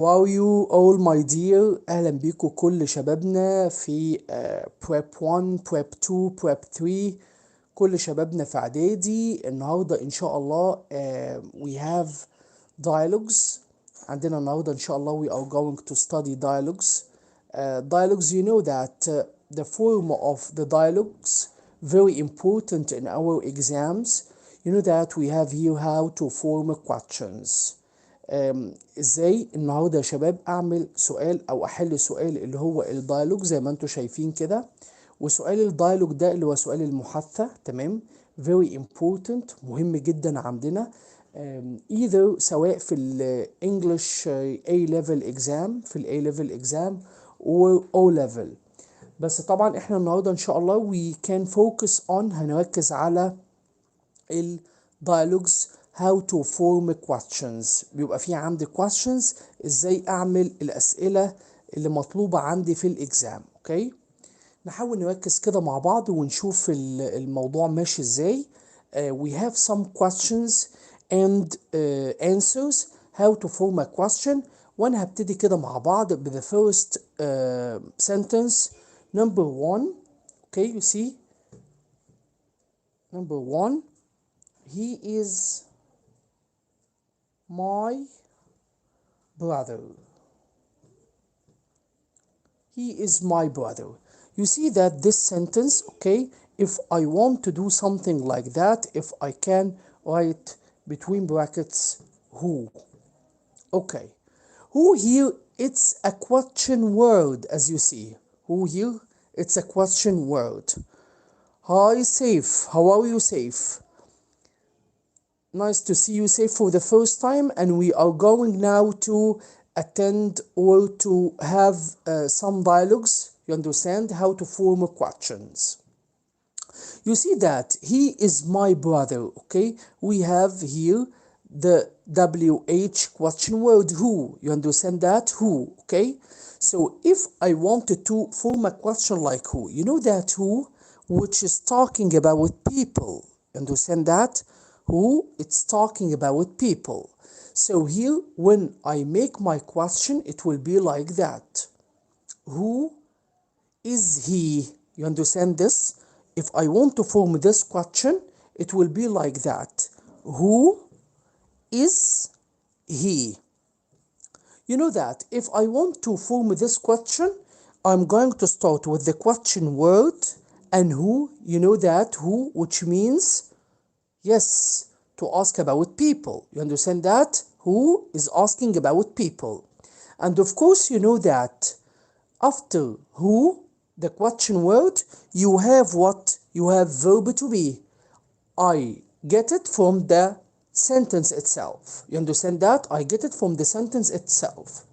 How are you all my dear؟ أهلا بيكم كل شبابنا في Prep 1 Prep 2 Prep 3 كل شبابنا في إعدادي. النهاردة إن شاء الله we have dialogues. عندنا النهاردة إن شاء الله we are going to study dialogues. Dialogues, you know that the form of the dialogues very important in our exams. You know that we have here how to form questions. ازاي النهارده يا شباب اعمل سؤال او احل سؤال اللي هو الدايلوج زي ما انتم شايفين كده. وسؤال الدايلوج ده اللي هو سؤال المحادثة، تمام؟ very important، مهم جدا عندنا. either سواء في ال English A level exam، في ال A level exam or O level. بس طبعا احنا النهارده ان شاء الله we can focus on، هنركز على ال dialogues how to form questions. بيبقى في عندي questions ازاي اعمل الاسئلة اللي مطلوبة عندي في الاكزام. اوكي، نحاول نركز كده مع بعض ونشوف الموضوع ماشي ازاي. We have some questions and answers how to form a question. وانا هبتدي كده مع بعض ب the first sentence. Number one. Okay, you see. Number one. He is my brother. He is my brother. You see that this sentence, okay, if I want to do something like that, if I can write between brackets who. Okay. Who here, it's a question word, as you see. Who here, it's a question word. Hi, Safe. How are you, Safe? Nice to see you, Safe, for the first time, and we are going now to attend or to have some dialogues. You understand how to form questions. You see that he is my brother. Okay, we have here the WH question word who. You understand that? Who. Okay, so if I wanted to form a question like who, you know that who, which is talking about people. You understand that? Who, it's talking about people. So here, when I make my question, it will be like that. Who is he? You understand this? If I want to form this question, it will be like that. Who is he? You know that if I want to form this question, I'm going to start with the question word and who. You know that who, which means yes, to ask about people. You understand that? Who is asking about people. And of course, you know that after who, the question word, you have what? You have verb to be. I get it from the sentence itself. You understand that? I get it from the sentence itself.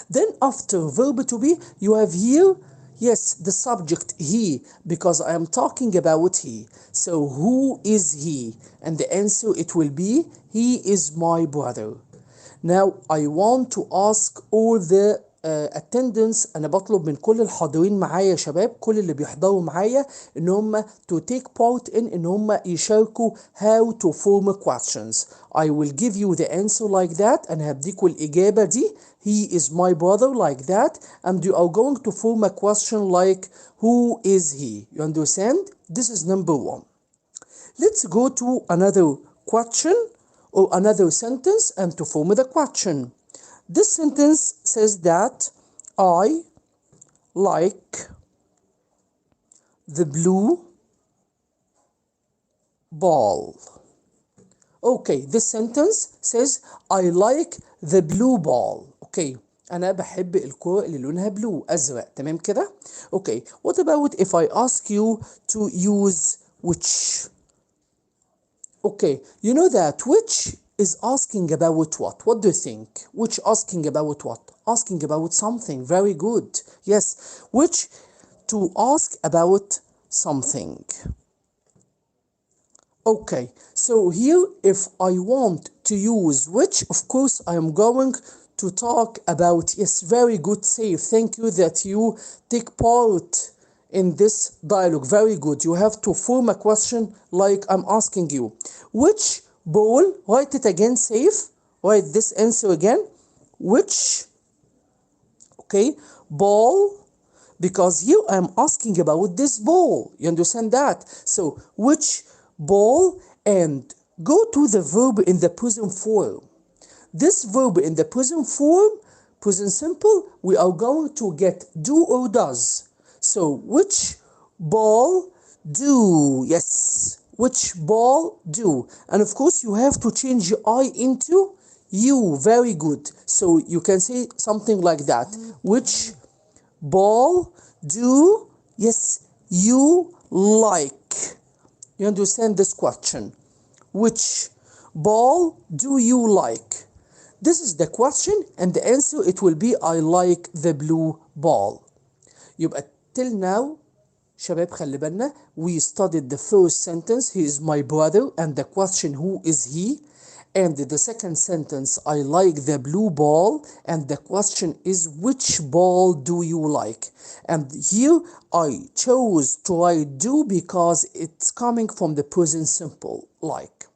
Then after verb to be, you have here, yes, the subject he, because I am talking about he. So who is he? And the answer, it will be he is my brother. Now I want to ask all the attendance. انا بطلب من كل الحاضرين معايا يا شباب، كل اللي بيحضروا معايا، ان هم to take part in ان هم يشاركوا how to form questions. I will give you the answer like that. انا هديكوا الاجابة دي he is my brother like that, and you are going to form a question like who is he. You understand? This is number one. Let's go to another question or another sentence and to form the question. This sentence says that I like the blue ball. Okay, this sentence says I like the blue ball. Okay, أنا بحب الكرة اللي لونها blue، أزرق، تمام كده؟ Okay, what about if I ask you to use which? Okay, you know that which is asking about what? What do you think? Which asking about what? Asking about something. Very good. Yes, which to ask about something. Okay, so here if I want to use which, of course I am going to talk about, yes, very good, Safe. Thank you that you take part in this dialogue. Very good. You have to form a question like I'm asking you. Which ball? Write it again, Safe. Write this answer again. which, okay, ball, because here I'm asking about this ball. You understand that? So, which ball, and go to the verb in the present form. This verb in the present form, present simple, we are going to get do or does. So, which ball do? Yes, which ball do? And of course, you have to change I into you. Very good. So, you can say something like that. Which ball do, yes, you like? You understand this question? Which ball do you like? This is the question, and the answer it will be I like the blue ball. يبقى till now شباب خلي بالنا, we studied the first sentence, he is my brother, and the question who is he, and the second sentence I like the blue ball, and the question is which ball do you like? And here I chose to write do because it's coming from the present simple like.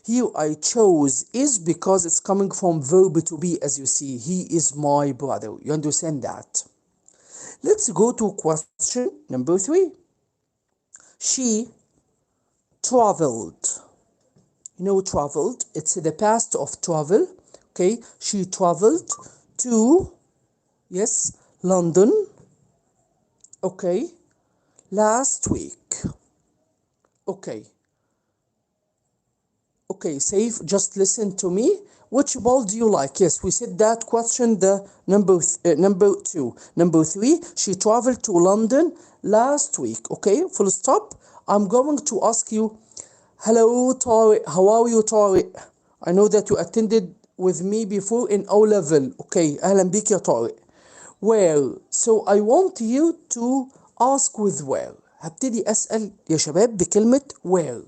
Here I chose is because it's coming from verb to be, as you see. He is my brother. You understand that? Let's go to question number 3. She traveled. You know traveled, it's the past of travel. Okay, she traveled to, yes, London. Okay, last week. Okay. Okay, safe. Just listen to me. Which ball do you like? Yes, we said that question. The number 2. Number 3. She traveled to London last week. Okay, full stop. I'm going to ask you. Hello, Tariq. How are you, Tariq? I know that you attended with me before in O level. Okay, أهلا بك يا طارق. Well, so I want you to ask with where. هبتدي أسأل يا شباب بكلمة where.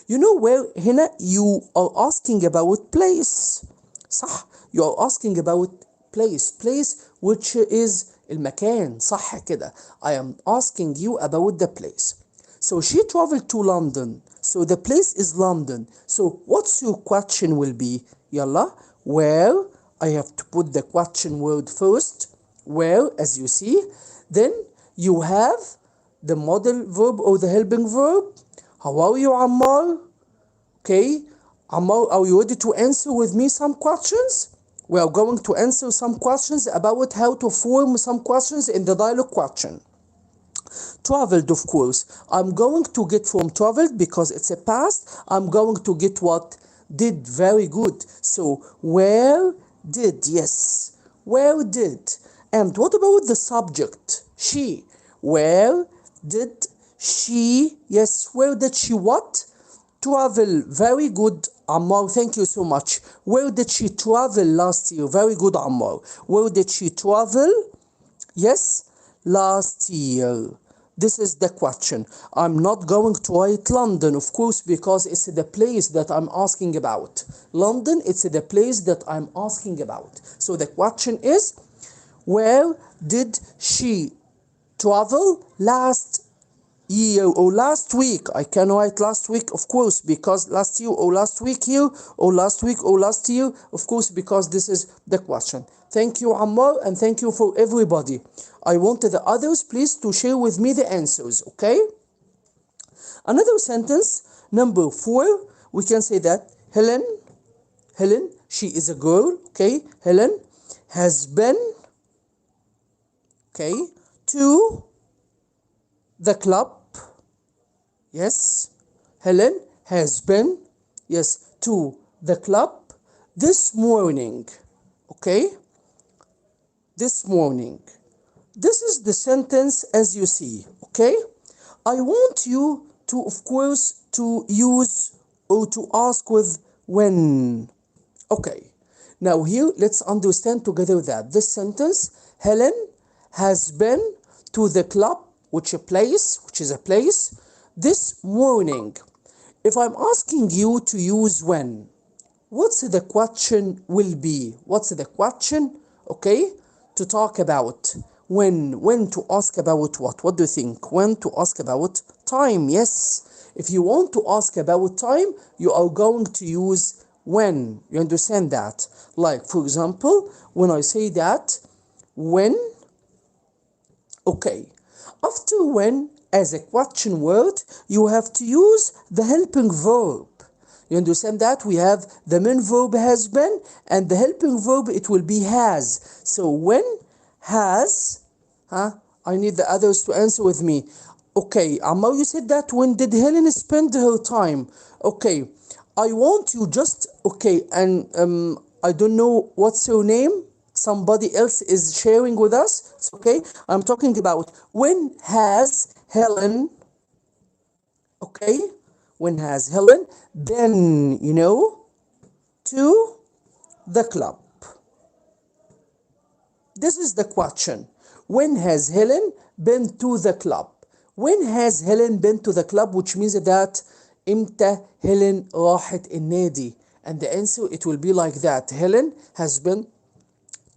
You know where هنا you are asking about place. صح, you are asking about place which is المكان. صح كده. I am asking you about the place. So she traveled to London. So the place is London. So what's your question will be? يلا, where? I have to put the question word first. Where, as you see. Then you have the modal verb or the helping verb. How are you, Ammar? Okay, Ammar, are you ready to answer with me some questions? We are going to answer some questions about how to form some questions in the dialogue question. Traveled, of course. I'm going to get from traveled because it's a past. I'm going to get what? Did. Very good. So, where did? Yes. Where did? And what about the subject? She. Where did she? Yes. Where did she what? Travel. Very good, Ammar. Thank you so much. Where did she travel last year? Very good, Ammar. Where did she travel? Yes, last year. This is the question. I'm not going to write London, of course, because it's the place that I'm asking about. London, it's the place that I'm asking about. So the question is, where did she travel last year or last week? I can write last week, of course, because last year or last week here, or last week or last year, of course, because this is the question. Thank you, Ammar, and thank you for everybody. I want the others, please, to share with me the answers, okay? Another sentence, number 4, we can say that Helen, she is a girl, okay? Helen has been, okay, to the club. Yes, Helen has been, yes, to the club this morning, okay? This morning. This is the sentence as you see, okay? I want you to, of course, to use or to ask with when. Okay, now here let's understand together that this sentence, Helen has been to the club, which is a place, this morning. If I'm asking you to use when, what's the question will be? What's the question, okay, to talk about? When to ask about what? What do you think? When to ask about time? Yes. If you want to ask about time, you are going to use when. You understand that? Like, for example, when I say that, when, okay. After when, as a question word, you have to use the helping verb. You understand that? We have the main verb has been, and the helping verb, it will be has. So when has, I need the others to answer with me. Okay, Ammar, you said that when did Helen spend her time? Okay, I want you just, okay, and I don't know what's your name. Somebody else is sharing with us. It's okay. I'm talking about when has Helen, okay, when has Helen been, to the club? This is the question. When has Helen been to the club? When has Helen been to the club, which means that إمتى هيلين راحت النادي? And the answer, it will be like that. Helen has been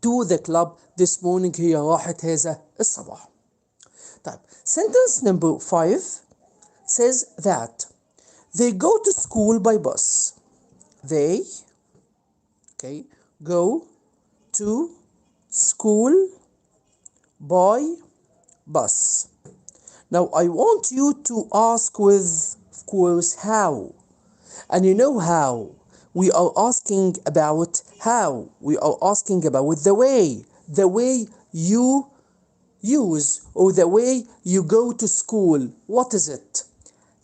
to the club this morning. هي راحت هذا الصباح. طيب, sentence number 5 says that they go to school by bus. They, okay, go to school by bus. Now I want you to ask with, of course, how. And you know how. We are asking about how. We are asking about the way you use, or the way you go to school. What is it?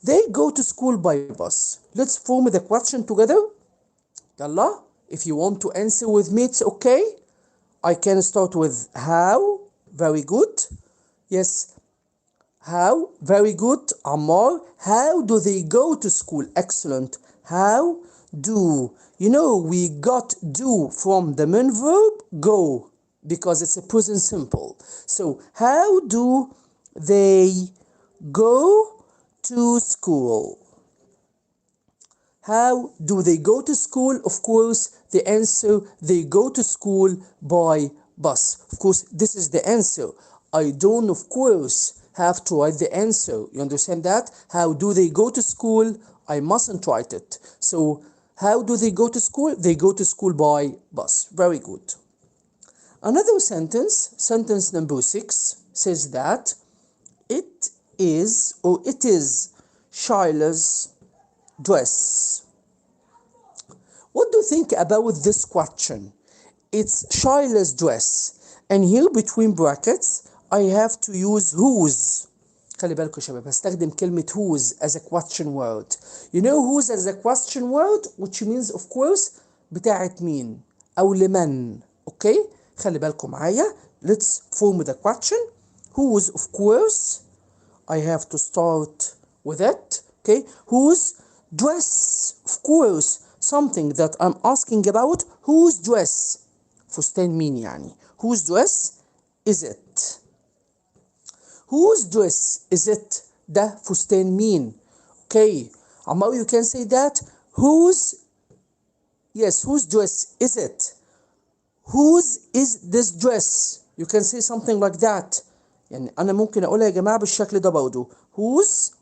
They go to school by bus. Let's form the question together. Yalla, if you want to answer with me, it's okay. I can start with how. Very good. Yes. How? Very good. Ammar, how do they go to school? Excellent. How do? We got do from the main verb go, because it's a present simple. So, how do they go to school? How do they go to school? Of course, the answer, they go to school by bus. Of course, this is the answer. I don't, of course, have to write the answer. You understand that? How do they go to school? I mustn't write it. So, how do they go to school? They go to school by bus. Very good. Another sentence, sentence number 6, says that it is Shila's dress. What do you think about this question? It's Shila's dress. And here between brackets, I have to use whose. خلي بالكم يا شباب, هستخدم كلمة whose as a question word. You know whose as a question word, which means of course بتاعت مين أو لمن. Okay? خلي بالكم معايا. Let's form the question. Whose, of course, I have to start with it. Okay? Whose dress, of course, something that I'm asking about. Whose dress? فستان مين يعني. Whose dress is it? Whose dress is it? ده فستان مين. Okay. Ammar, you can say that. Whose dress is it? Whose is this dress? You can say something like that. يعني أنا ممكن أقولها يا جماعة بالشكل ده برضه. Whose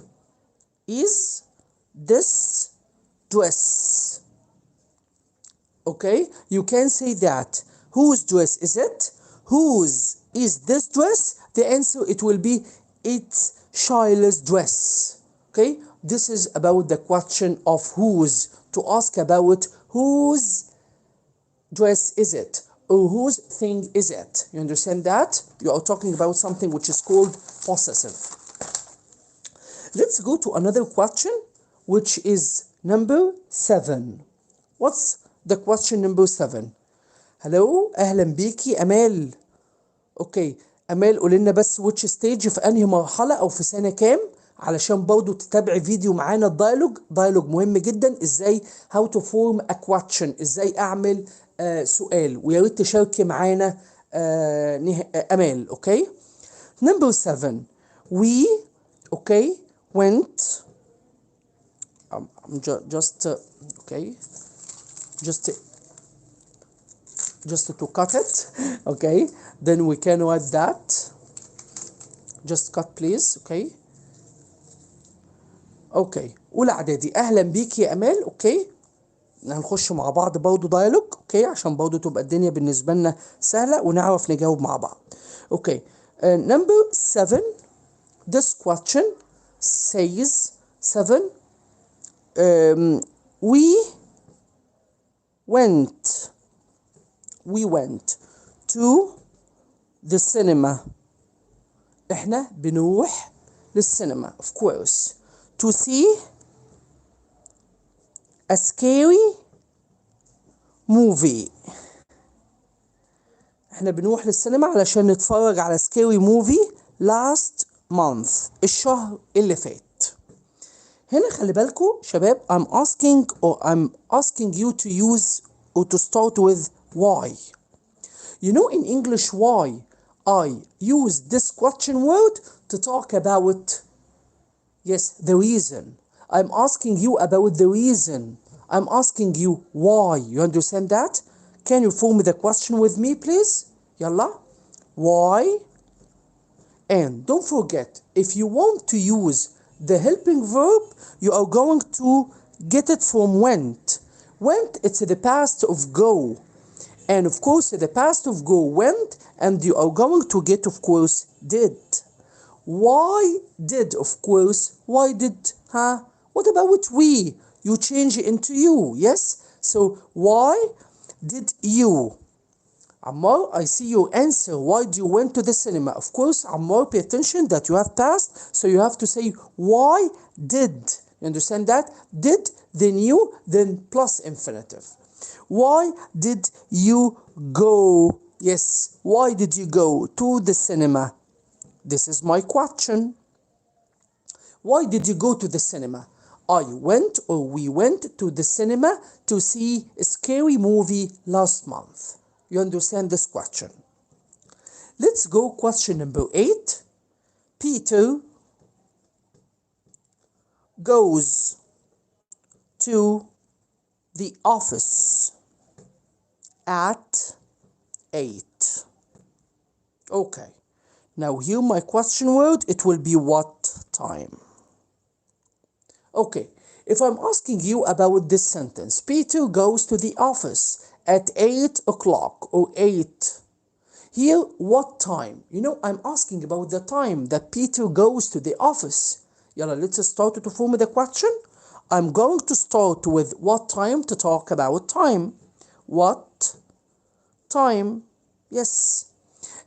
is this dress? Okay, you can say that. Whose dress is it? Whose is this dress? The answer, it will be it's Shila's dress. Okay, this is about the question of whose. To ask about whose dress is it, or whose thing is it. You understand that? You are talking about something which is called possessive. Let's go to another question, which is number 7. What's the question number 7? Hello, أهلا بيكي أمال. أوكي, أمال قولي لنا بس which stage, في أنهي مرحلة أو في سنة كام, علشان برضو تتابعي فيديو معانا الدايلوج مهم جدا. إزاي how to form a question, إزاي أعمل سؤال, ويا ريت تشاركي معانا أمال. أوكي. Number 7, we went. Okay, just to cut it. Okay, then we can write that. Just cut please. Okay. أولى إعدادي. أهلا بيك يا أمال. Okay. هنخش مع بعض برضه دايلوج، اوكي، عشان برضه تبقى الدنيا بالنسبة لنا سهلة ونعرف نجاوب مع بعض. اوكي. Number 7. This question says 7. We went to the cinema. احنا بنروح للسينما of course to see a scary movie. احنا بنروح للسينما علشان نتفرج على scary movie last month، الشهر اللي فات. هنا خلي بالكم شباب I'm asking you to use or to start with why. You know in English why I use this question word to talk about, yes, the reason. I'm asking you about the reason. I'm asking you why. You understand that? Can you form the question with me please? Yalla. Why? And don't forget, if you want to use the helping verb, you are going to get it from went. Went, it's the past of go. And of course, the past of go went, and you are going to get, of course, did. Why did, of course, why did, huh? What about we? You change it into you, yes? So, why did you? Ammar, I see your answer. Why do you went to the cinema? Of course, Ammar, pay attention that you have passed, so you have to say, why did? You understand that? Did, then you, then plus infinitive. Why did you go? Yes, why did you go to the cinema? This is my question. Why did you go to the cinema? I went or we went to the cinema to see a scary movie last month. You understand this question? Let's go question number 8. Peter goes to the office at 8. Okay. Now here my question word, it will be what time? Okay. If I'm asking you about this sentence, Peter goes to the office at 8 o'clock or 8. Here, what time? You know, I'm asking about the time that Peter goes to the office. Yalla, let's start to form the question. I'm going to start with what time to talk about time. What time? Yes.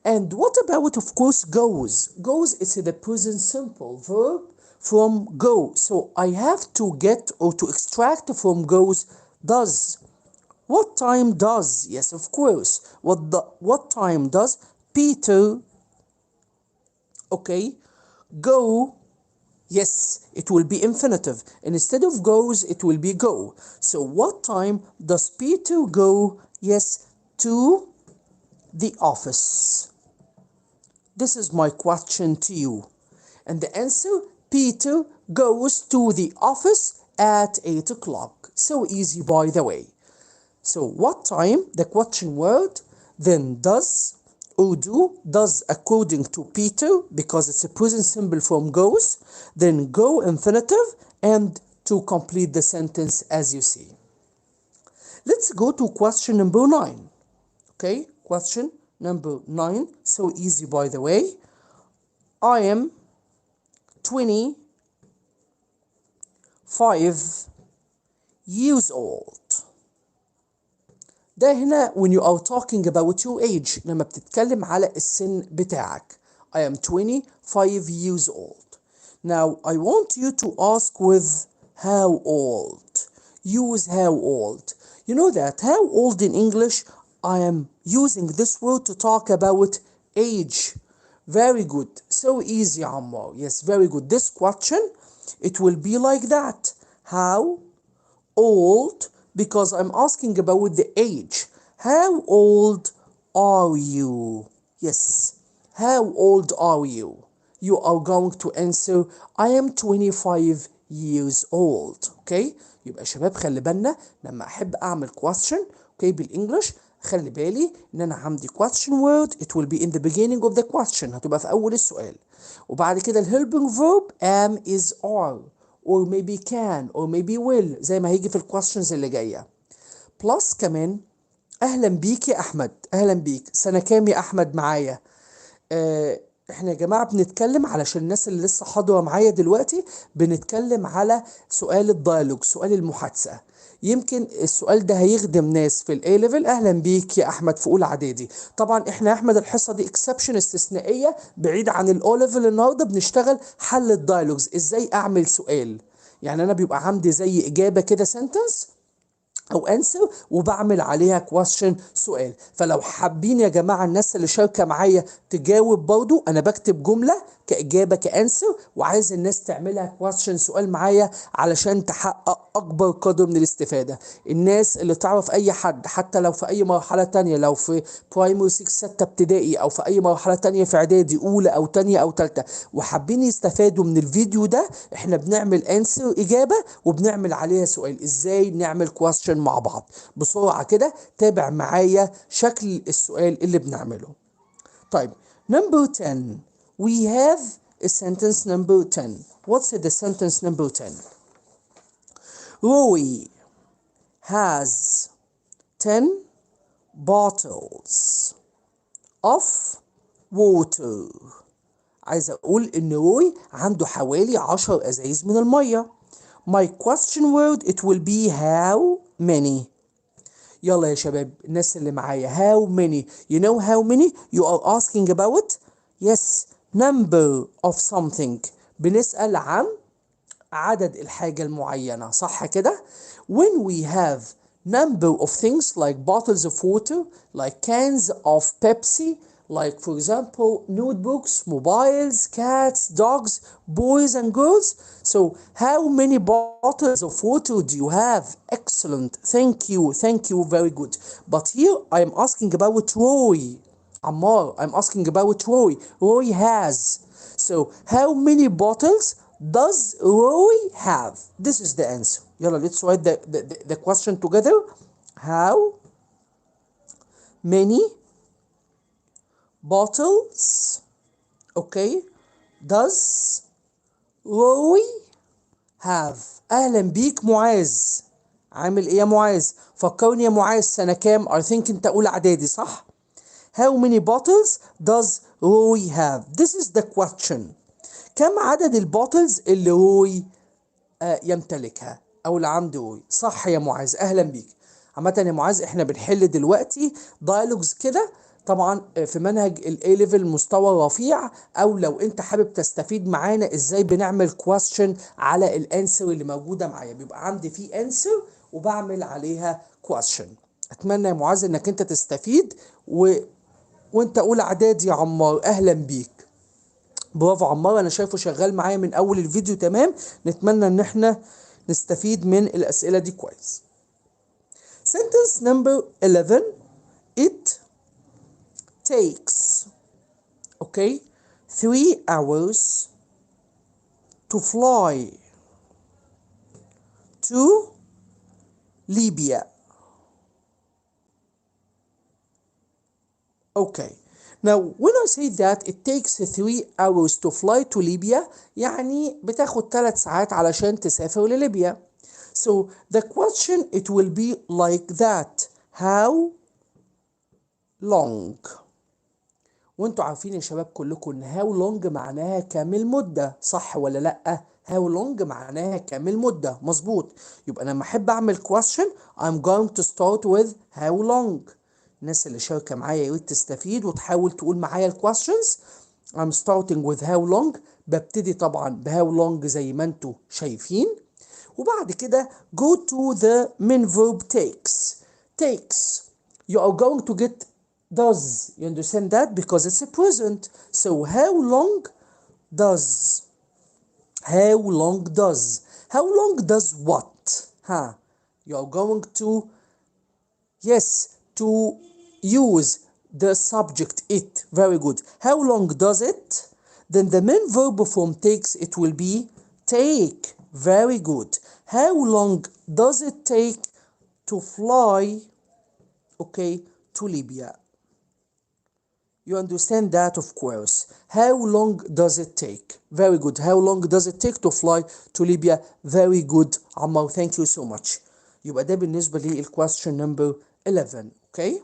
And what about, of course, goes? Goes is the present simple verb from go. So I have to get or to extract from goes does. What time does? Yes, of course. What time does Peter, okay, go? Yes, it will be infinitive. Instead of goes, it will be go. So what time does Peter go? Yes, to the office. This is my question to you. And the answer, Peter goes to the office at 8 o'clock. So easy, by the way. So what time, the question word, then does or do, does according to Peter, because it's a present simple form goes, then go infinitive, and to complete the sentence as you see. Let's go to question number 9. Okay, question number 9, so easy by the way. I am 25 years old. ده هنا when you are talking about your age، لما بتتكلم على السن بتاعك. I am 25 years old. Now I want you to ask with how old. Use how old. You know that how old in English, I am using this word to talk about age. Very good. So easy, Ammar. Yes, very good. This question, it will be like that. How old, because I'm asking about the age. How old are you? Yes. How old are you? You are going to answer, I am 25 years old. Okay? يبقى شباب خلي بالنا لما أحب أعمل question okay بالإنجلش، خلي بالي إن أنا عندي question word it will be in the beginning of the question، هتبقى في أول السؤال. وبعد كده ال helping verb am is are or maybe can or maybe will زي ما هيجي في ال questions اللي جاية. بلس كمان اهلا بيك يا احمد، اهلا بيك، سنة كام يا احمد معايا؟ احنا يا جماعة بنتكلم علشان الناس اللي لسه حاضرة معايا دلوقتي، بنتكلم على سؤال الديالوج، سؤال المحادثة. يمكن السؤال ده هيخدم ناس في الاي ليفل. اهلا بيك يا احمد في اولى اعدادي. طبعا احنا يا احمد الحصة دي اكسبشن، استثنائية، بعيد عن الاو ليفل. النهارده بنشتغل حل الديالوجز، ازاي اعمل سؤال. يعني انا بيبقى عندي زي اجابة كده سنتنس او انسر، وبعمل عليها كويستشن، سؤال. فلو حابين يا جماعه الناس اللي شاركه معايا تجاوب برضو، انا بكتب جمله كاجابه كانسر، وعايز الناس تعملها كويستشن، سؤال معايا، علشان تحقق اكبر قدر من الاستفاده. الناس اللي تعرف اي حد حتى لو في اي مرحله تانية، لو في برايمري 6 6 ابتدائي، او في اي مرحله تانية في اعدادي اولى او تانية او تالتة، وحابين يستفادوا من الفيديو ده، احنا بنعمل انسر اجابه، وبنعمل عليها سؤال. ازاي نعمل كويستشن مع بعض؟ بسرعه كده تابع معايا شكل السؤال اللي بنعمله. طيب number 10 we have a sentence number 10. What's the sentence number 10? Roy has 10 bottles of water. عايز اقول ان روي عنده حوالي 10 ازايز من الميه. My question word it will be how many. يلا يا شباب الناس اللي معايا، how many. You know how many you are asking about? Yes, number of something. بنسأل عن عدد الحاجة المعينة، صح كده؟ When we have number of things like bottles of water, like cans of Pepsi, like for example notebooks, mobiles, cats, dogs, boys and girls. So how many bottles of water do you have? Excellent, thank you, very good. But here I am asking about Roy. Ammar, I'm asking about Roy. Roy has. So how many bottles does Roy have? This is the answer. يلا let's write the question together. How many bottles, okay, does Roy have? أهلا بيك معاذ. عامل إيه يا معاذ؟ فكرني يا معاذ، سنة كام؟ I think أنت أولى إعدادي صح؟ How many bottles does Roy have? This is the question. كم عدد البوتلز اللي روي يمتلكها او اللي عنده روي؟ صح يا معاذ، اهلا بيك. عامة يا معاذ احنا بنحل دلوقتي دايلوجز كده، طبعا في منهج الاي ليفل مستوى رفيع، او لو انت حابب تستفيد معانا ازاي بنعمل كويستشن على الانسر اللي موجوده معايا، بيبقى عندي فيه انسر وبعمل عليها كويستشن. اتمنى يا معاذ انك انت تستفيد وانت اولى اعدادي يا عمار، اهلا بيك. برافو عمار، انا شايفه شغال معايا من اول الفيديو تمام. نتمنى ان احنا نستفيد من الاسئله دي كويس. sentence number 11. it takes, okay, 3 hours to fly to Libya. Okay. Now, when I say that it takes 3 hours to fly to Libya, يعني بتاخد 3 ساعات علشان تسافر لليبيا. So the question it will be like that. How long? وانتوا عارفين يا شباب كلكم ان how long معناها كامل مدة، صح ولا لأ؟ how long معناها كامل مدة، مظبوط. يبقى انا لما احب اعمل question I'm going to start with how long. الناس اللي شاركة معايا يا ريت تستفيد وتحاول تقول معايا الكويستشنز. I'm starting with how long. ببتدي طبعا ب how long زي ما انتوا شايفين، وبعد كده go to the main verb takes. takes you are going to get does. You understand that? Because it's a present. So how long does, how long does, how long does what? Huh? You are going to, yes, to use the subject it. Very good. How long does it? Then the main verb form takes it will be take. Very good. How long does it take to fly, okay, to Libya? You understand that, of course. How long does it take? Very good. How long does it take to fly to Libya? Very good, Ammar. Thank you so much. يبقى ده بالنسبة للquestion number 11. اوكي،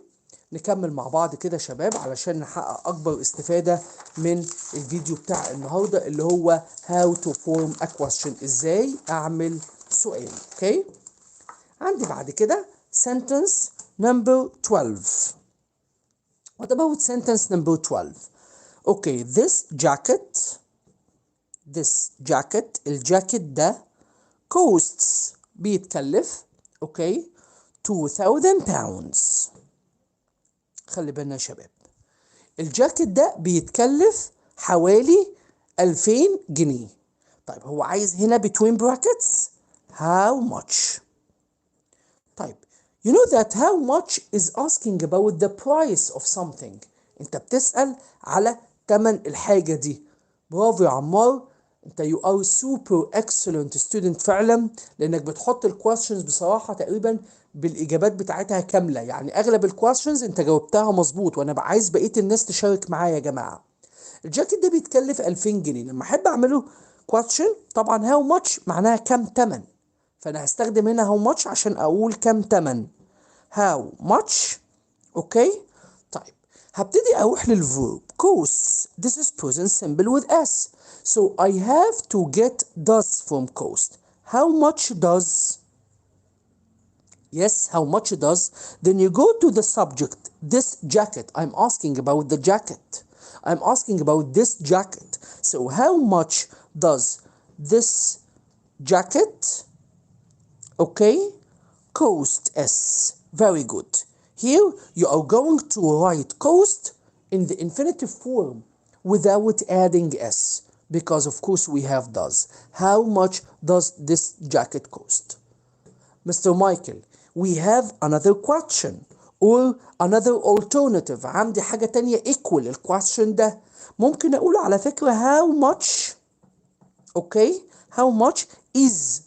نكمل مع بعض كده يا شباب علشان نحقق اكبر استفادة من الفيديو بتاع النهاردة اللي هو how to form a question، ازاي اعمل سؤال. اوكي، عندي بعد كده sentence number 12. What about sentence number 12? Okay, this jacket الجاكيت ده costs بيتكلف اوكي 2000 pounds. خلي بالنا يا شباب، الجاكيت ده بيتكلف حوالي 2000 جنيه. طيب هو عايز هنا between brackets how much. طيب you know that how much is asking about the price of something. انت بتسأل على تمن الحاجة دي. برافو يا عمار، انت you are super excellent student فعلا، لانك بتحط الكويستشنز بصراحة تقريبا بالاجابات بتاعتها كاملة. يعني اغلب الكويستشنز انت جاوبتها مظبوط، وانا عايز بقية الناس تشارك معايا يا جماعة. الجاكيت ده بيتكلف 2000 جنيه. لما احب اعمله question طبعا how much معناها كم تمن، فانا هستخدم هنا how much عشان اقول كم تمن. how much. اوكي، طيب هبتدي اروح للverb cost. This is present simple with s, so I have to get does from cost. How much does. Yes, how much does. Then you go to the subject, this jacket. I'm asking about the jacket. I'm asking about this jacket. So how much does this jacket, okay, cost s. Very good. Here you are going to write cost in the infinitive form without adding s, because of course we have does. How much does this jacket cost? Mr. Michael, we have another question or another alternative. عندي حاجة تانية equal الquestion ده. ممكن أقول على فكرة how much. okay, how much is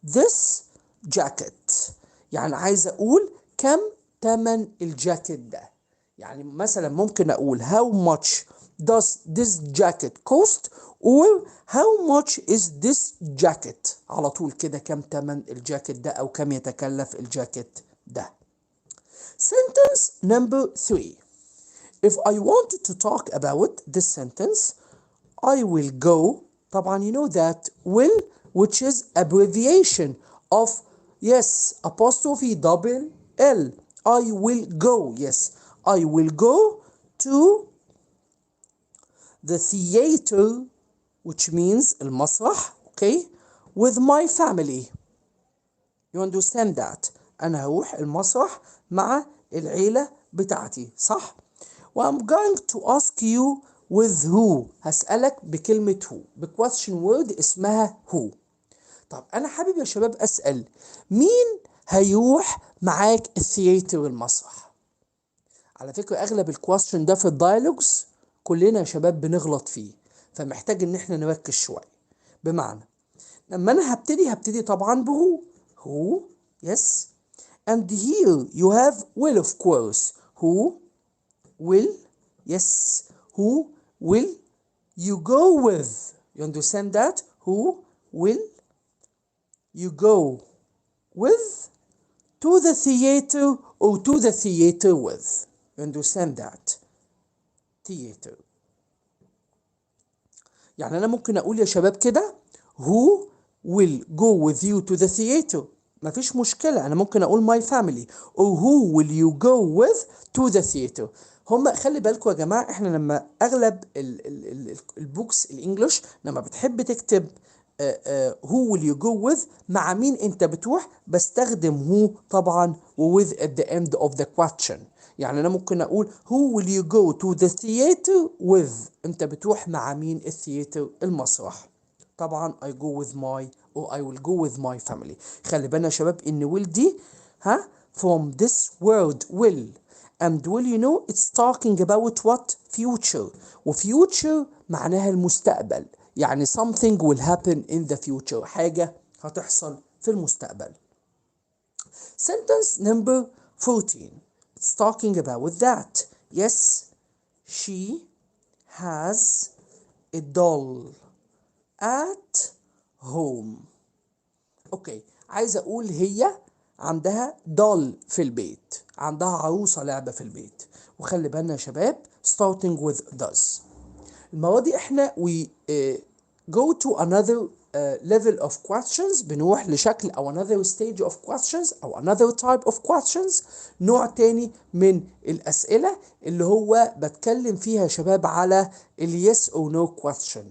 this jacket. يعني عايز أقول كم تمن الجاكيت ده. يعني مثلا ممكن أقول how much does this jacket cost or how much is this jacket. على طول كده كم تمن الجاكيت ده أو كم يتكلف الجاكيت ده. Sentence number 3. If I wanted to talk about this sentence, I will go. طبعا you know that will, which is abbreviation of, yes, apostrophe double L. I will go. Yes, I will go to the theater, which means المسرح. Okay, with my family. You understand that. أنا هروح المسرح مع العيلة بتاعتي، صح؟ I'm going to ask you with who. هسألك بكلمة who، بquestion word اسمها who. طب أنا حابب يا شباب أسأل مين هيروح معاك الثياتر المسرح؟ على فكرة أغلب الكويستشن ده في الدايلوجز كلنا يا شباب بنغلط فيه، فمحتاج إن احنا نركز شوية. بمعنى لما أنا هبتدي طبعا بهو. who. yes, and here you have will of course. who will. yes, who will you go with. You understand that. who will you go with to the theater or to the theater with. You understand that. theater. يعني أنا ممكن أقول يا شباب كده who will go with you to the theater. مفيش مشكلة، أنا ممكن أقول my family or who will you go with to the theater. هما خلي بالكم يا جماعة، احنا لما أغلب البوكس الإنجليش لما بتحب تكتب who will you go with مع مين أنت بتروح، بستخدم who طبعا و with at the end of the question. يعني أنا ممكن أقول who will you go to the theater with. أنت بتروح مع مين الثياتر المسرح. طبعا I go with my or I will go with my family. خلي بالنا يا شباب إن will دي from this word will. And will you know it's talking about what? future. و future معناها المستقبل. يعني something will happen in the future. حاجة هتحصل في المستقبل. Sentence number 14. It's talking about that. Yes, she has a doll at home. اوكي، عايز اقول هي عندها doll في البيت، عندها عروسة لعبة في البيت. وخلي بالنا يا شباب starting with does. المرة دي احنا we go to another level of questions، بنروح لشكل أو another stage of questions أو another type of questions، نوع تاني من الأسئلة اللي هو بتكلم فيها يا شباب على ال yes or no question،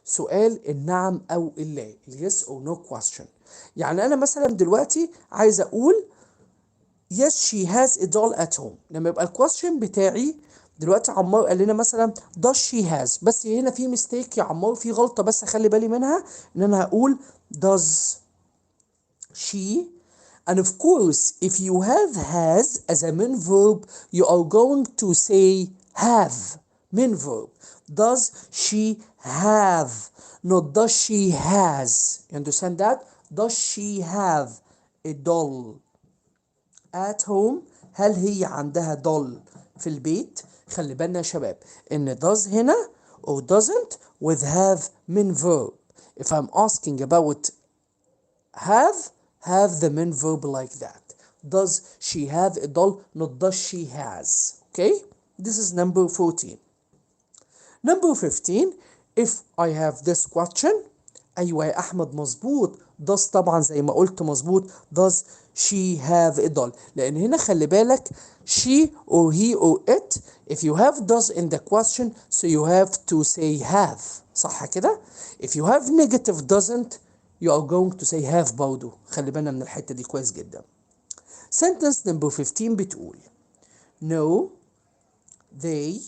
سؤال النعم أو اللا، ال yes or no question. يعني أنا مثلا دلوقتي عايز أقول yes she has a doll at home. لما يبقى الكويستشن بتاعي دلوقتي عمار قال لنا مثلا does she has، بس هنا في ميستيك يا عمار، في غلطة بس اخلي بالي منها، ان انا هقول does she. and of course if you have has as a main verb you are going to say have main verb. does she have, not does she has. You understand that? does she have a doll at home؟ هل هي عندها doll في البيت؟ خلي بالنا يا شباب ان does هنا or doesn't with have من verb. if I'm asking about have the main verb like that. does she have a doll, not does she has. Okay, this is number 14. number 15 if I have this question. ايوه يا احمد مظبوط، does طبعا زي ما قلت مظبوط. does she have a doll؟ لان هنا خلي بالك she or he or it if you have does in the question so you have to say have، صح كده؟ if you have negative doesn't you are going to say have برضه. خلي بالنا من الحته دي كويس جدا. sentence number 15 بتقول no they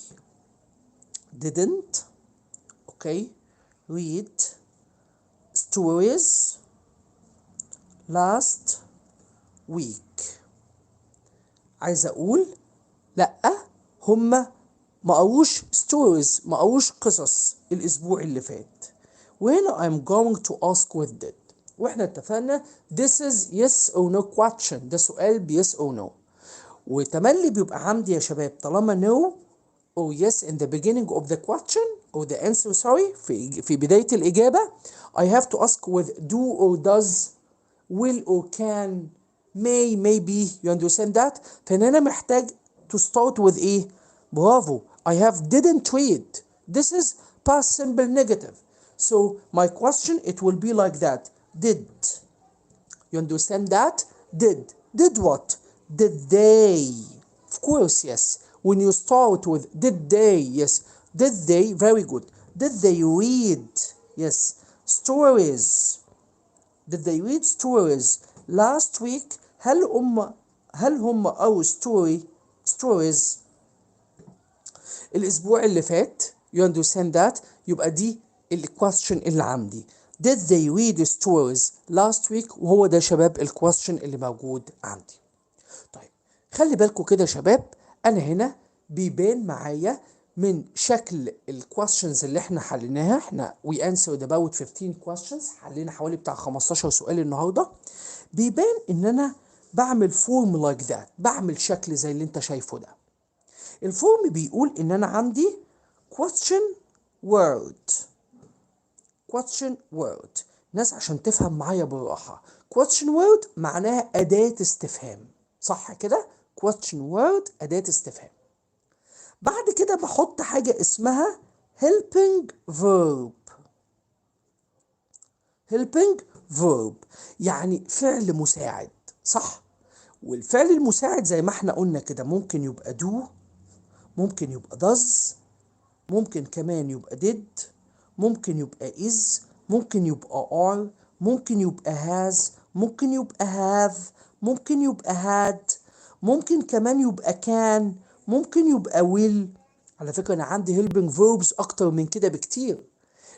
didn't okay read stories last week. عايز اقول لا هما ما قروش stories، ما قروش قصص الاسبوع اللي فات. وهنا I'm going to ask with did، واحنا اتفقنا this is yes or no question، ده سؤال ب yes or no. وتملي بيبقى عندي يا شباب طالما no or yes in the beginning of the question or the answer sorry في بداية الإجابة I have to ask with do or does will or can may maybe. you understand that؟ فإن أنا محتاج to start with إيه؟ برافو I have didn't read. this is past simple negative so my question it will be like that did. you understand that? did what? did they? of course yes. when you start with did they, yes, did they, very good. did they read, yes, stories. did they read stories last week؟ هل هم أو stories الأسبوع اللي فات؟ you understand that؟ يبقى دي الكويستشن اللي عندي did they read stories last week، وهو ده شباب الكويستشن اللي موجود عندي. طيب خلي بالكم كده يا شباب، أنا هنا بيبان معايا من شكل الكويستشنز اللي احنا حليناها، احنا we answered about 15 questions، حلينا حوالي بتاع 15 سؤال النهارده. بيبان ان انا بعمل فورم لايك ذات، بعمل شكل زي اللي انت شايفه ده. الفورم بيقول ان انا عندي question word. question word ناس عشان تفهم معايا بالراحة، question word معناها أداة استفهام، صح كده؟ question word أداة استفهام. بعد كده بحط حاجة اسمها helping verb. helping verb يعني فعل مساعد، صح؟ والفعل المساعد زي ما احنا قلنا كده ممكن يبقى do، ممكن يبقى does، ممكن كمان يبقى did، ممكن يبقى is، ممكن يبقى are، ممكن يبقى has، ممكن يبقى have، ممكن يبقى had، ممكن كمان يبقى can، ممكن يبقى will. على فكرة أنا عندي helping verbs أكتر من كده بكتير،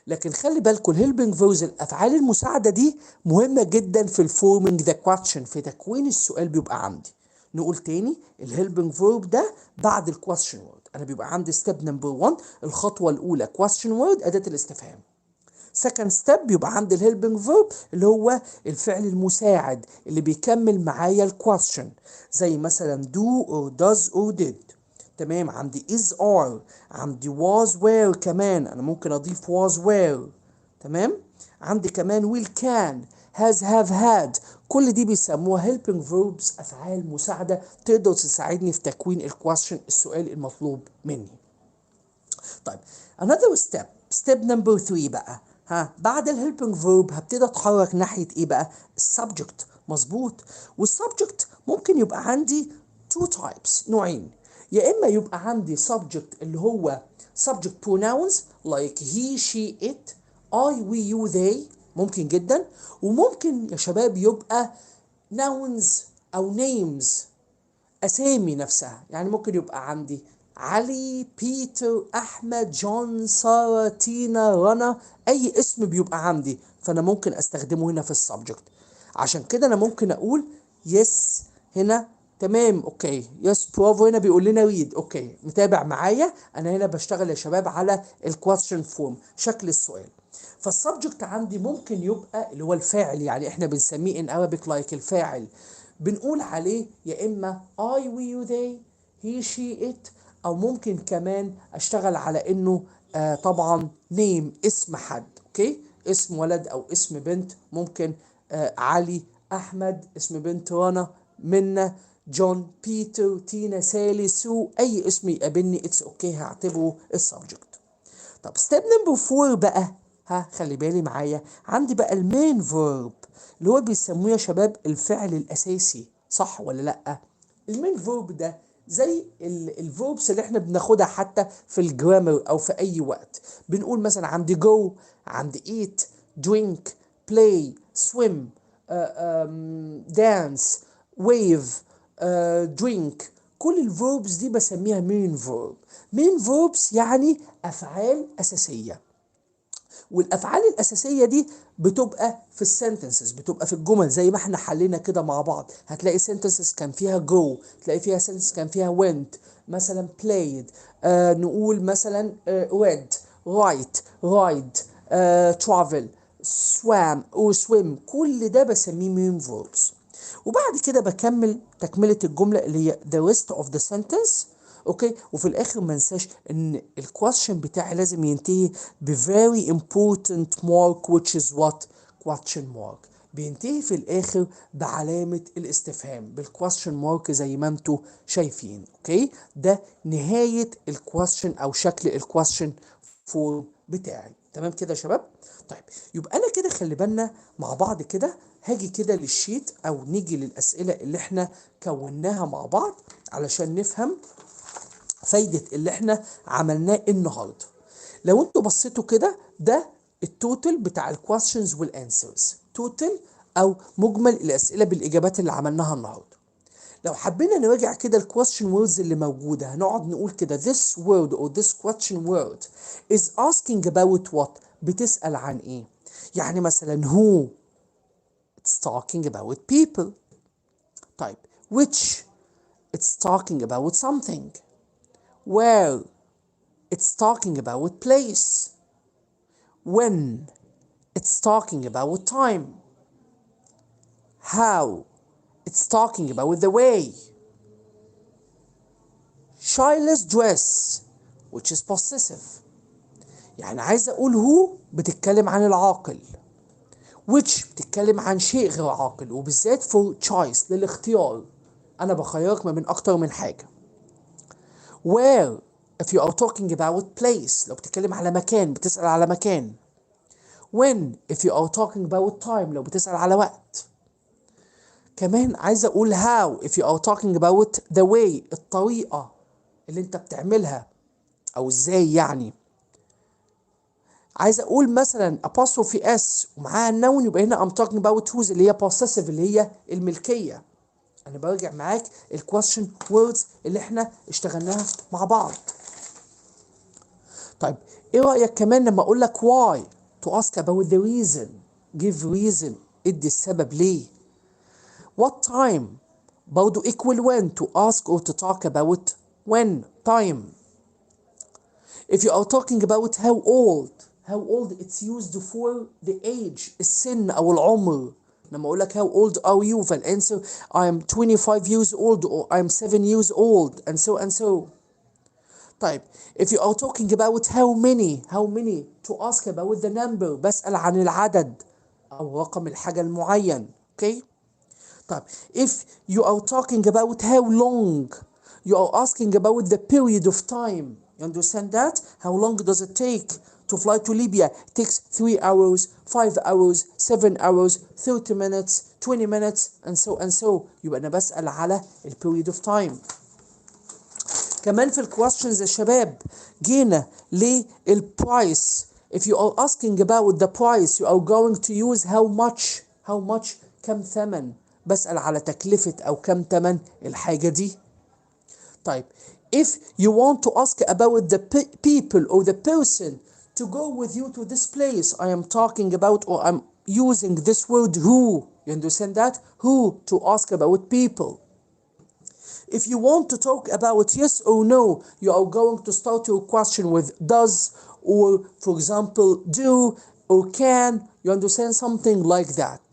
لكن خلي بالكم الهيلبنج فيربز الافعال المساعده دي مهمه جدا في الفورمينج ذا كويستشن، في تكوين السؤال بيبقى عندي. نقول تاني الهيلبنج فيرب ده بعد الكويستشن وورد، انا بيبقى عندي ستيب نمبر 1 الخطوه الاولى كويستشن وورد اداه الاستفهام. سكند ستيب بيبقى عندي الهيلبنج فيرب اللي هو الفعل المساعد اللي بيكمل معايا الكويستشن، زي مثلا do or does or did. تمام، عندي is are، عندي was were، كمان انا ممكن اضيف was were. تمام، عندي كمان will can has, have, had. كل دي بيسموها helping verbs، أفعال مساعدة تقدر تساعدني في تكوين الكويستشن، السؤال المطلوب مني. طيب another step number 3 بقى. بعد الهيلبنج فيرب هبتدي اتحرك ناحيه ايه بقى؟ السبجكت. مظبوط. والسبجكت ممكن يبقى عندي two types، نوعين. يا اما يبقى عندي subject اللي هو subject pronouns like he she it I we you they، ممكن جدا. وممكن يا شباب يبقى nouns او names، اسامي نفسها. يعني ممكن يبقى عندي علي، بيتر، احمد، جون، ساره، تينا، رنا، اي اسم بيبقى عندي فانا ممكن استخدمه هنا في السبجكت. عشان كده انا ممكن اقول يس هنا. تمام، اوكي، يس برافو. هنا بيقول لنا ريد، اوكي، متابع معايا. انا هنا بشتغل يا شباب على الكويستشن فورم، شكل السؤال. فالسبجكت عندي ممكن يبقى اللي هو الفاعل، يعني احنا بنسميه ان Arabic like الفاعل. بنقول عليه يا اما I we you they he she it، او ممكن كمان اشتغل على انه طبعا name، اسم حد. اوكي، اسم ولد او اسم بنت. ممكن علي، احمد، اسم بنت رنا، منى، جون، بيتر، تينا، سالي، سو، اي اسم يقابلني اتس اوكي، هعتبره السبجكت. طب ستيب نمبر 4 بقى. خلي بالي معايا، عندي بقى المين فيرب اللي هو بيسموه يا شباب الفعل الاساسي، صح ولا لا؟ المين فيرب ده زي الفيربس اللي احنا بناخدها حتى في الجرامر او في اي وقت. بنقول مثلا عندي go، عندي eat، drink، play، swim، dance، wave، drink. كل الفيربس دي بسميها مين فيرب. مين فيربس يعني افعال اساسيه. والافعال الاساسيه دي بتبقى في السنتنسز، بتبقى في الجمل زي ما احنا حلينا كده مع بعض. هتلاقي سنتنسز كان فيها جو، تلاقي فيها سنتنسز كان فيها went، مثلا played، نقول مثلا read، write، ride، travel، swam او swim. كل ده بسميه مين verbs. وبعد كده بكمل تكمله الجمله اللي هي the rest of the sentence. اوكي، وفي الاخر ما انساش ان الكويشن بتاعي لازم ينتهي ب very important mark which is what question mark. بينتهي في الاخر بعلامة الاستفهام، بالكويشن مارك زي ما انتوا شايفين. اوكي، ده نهاية الكويشن او شكل الكويشن فورم بتاعي. تمام كده يا شباب؟ طيب يبقى انا كده خلي بالنا مع بعض كده. هاجي كده للشيت او نيجي للاسئله اللي احنا كوناها مع بعض علشان نفهم فايدة اللي احنا عملناه النهارده. لو انتوا بصيتوا كده، ده التوتال بتاع الكويستشنز والانسرز، توتال او مجمل الاسئله بالاجابات اللي عملناها النهارده. لو حبينا نراجع كده الكويستشن ووردز اللي موجوده، هنقعد نقول كده this word or this question word is asking about what، بتسأل عن ايه. يعني مثلا who، it's talking about people. طيب which، it's talking about something. where، it's talking about place. When، it's talking about time. How، it's talking about the way. Child's dress which is possessive. يعني عايز اقول هو بتتكلم عن العاقل، which بتتكلم عن شيء غير عاقل، وبالذات for choice للاختيار، انا بخيرك ما بين اكتر من حاجة. Where if you are talking about place، لو بتتكلم على مكان بتسأل على مكان. When if you are talking about time، لو بتسأل على وقت. كمان عايز اقول how if you are talking about the way، الطريقة اللي انت بتعملها او ازاي يعني. عايز اقول مثلا apostrophe s ومعاها النون، يبقى هنا I'm talking about whose اللي هي possessive اللي هي الملكية. انا برجع معاك الكويستشن ووردز اللي احنا اشتغلناها مع بعض. طيب ايه رأيك كمان لما اقول لك why to ask about the reason، give reason، ادي السبب ليه. What time برضو equal when to ask or to talk about when time. If you are talking about how old it's used for the age، السن أو العمر. لما أقول لك how old are you فالأنسر I'm 25 years old or I'm 7 years old and so and so. طيب if you are talking about how many to ask about the number، بسأل عن العدد. أو رقم الحاجة المعين. اوكي. طيب if you are talking about how long, you are asking about the period of time. You understand that? How long does it take to fly to Libya? It takes 3 hours, 5 hours, 7 hours, 30 minutes, 20 minutes, and so. يبقى أنا بسأل على ال period of time. كمان في الكويستشنز يا شباب جينا للبرايس. if you are asking about the price you are going to use how much كم ثمن. بسأل على تكلفة أو كم ثمن الحاجة دي. طيب if you want to ask about the people or the person to go with you to this place I am talking about, or I'm using this word who. You understand that? Who to ask about people. If you want to talk about yes or no, you are going to start your question with does, or for example, do or can. You understand? Something like that.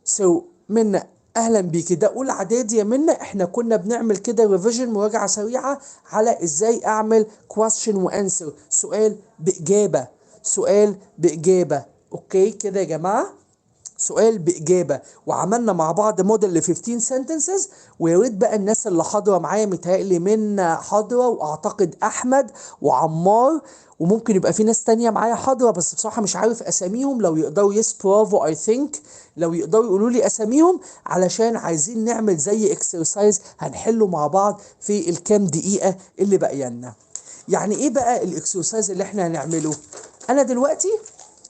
So منا اهلا بيكي. ده اولى اعدادي يا منا. احنا كنا بنعمل كده ريفيجن، مراجعه سريعه على ازاي اعمل question وانسر، سؤال باجابه، سؤال باجابه. اوكي كده يا جماعه، سؤال بإجابة. وعملنا مع بعض موديل ل 15 sentences. ويا ريت بقى الناس اللي حاضرة معايا، متهيألي منا حاضرة، وأعتقد أحمد وعمار، وممكن يبقى في ناس تانية معايا حاضرة بس بصراحة مش عارف أساميهم. لو يقدروا يس برافو أي ثينك، لو يقدروا يقولوا لي أساميهم، علشان عايزين نعمل زي اكسرسايز هنحله مع بعض في الكام دقيقة اللي باقية. يعني إيه بقى الاكسرسايز اللي إحنا هنعمله؟ أنا دلوقتي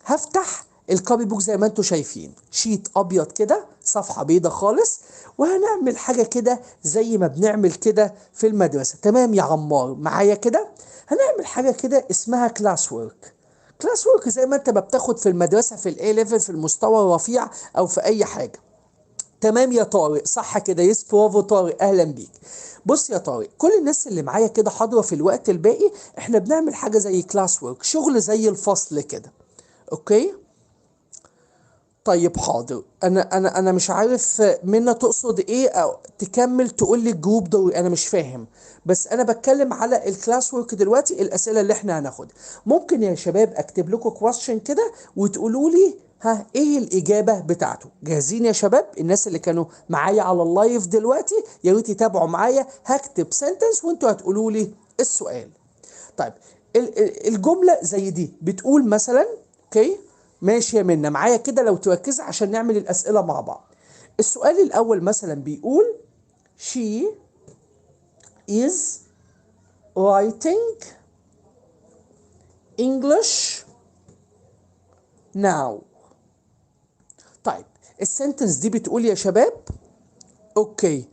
هفتح الكوبي بوك زي ما انتم شايفين، شيت ابيض كده، صفحه بيضه خالص، وهنعمل حاجه كده زي ما بنعمل كده في المدرسه. تمام يا عمار معايا كده؟ هنعمل حاجه كده اسمها كلاس وورك. كلاس وورك زي ما انت ما بتاخد في المدرسه في الاي ليفل في المستوى الرفيع او في اي حاجه. تمام يا طارق؟ صح كده، يس برافو طارق، اهلا بيك. بص يا طارق، كل الناس اللي معايا كده حاضره في الوقت الباقي، احنا بنعمل حاجه زي كلاس وورك، شغل زي الفصل كده. اوكي. طيب حاضر. انا مش عارف منى تقصد ايه، او تكمل تقول لي الجروب دول، انا مش فاهم. بس انا بتكلم على الكلاس ورك دلوقتي، الاسئله اللي احنا هناخدها. ممكن يا شباب اكتب لكم كويستشن كده وتقولوا لي ها ايه الاجابه بتاعته. جاهزين يا شباب؟ الناس اللي كانوا معايا على اللايف دلوقتي يا ريت يتابعوا معايا. هكتب سنتنس وانتوا هتقولوا لي السؤال. طيب الجملة زي دي بتقول مثلا، اوكي ماشي يا منى معايا كده لو تركز عشان نعمل الأسئلة مع بعض. السؤال الأول مثلا بيقول she is writing English now. طيب السنتنس دي بتقول يا شباب، اوكي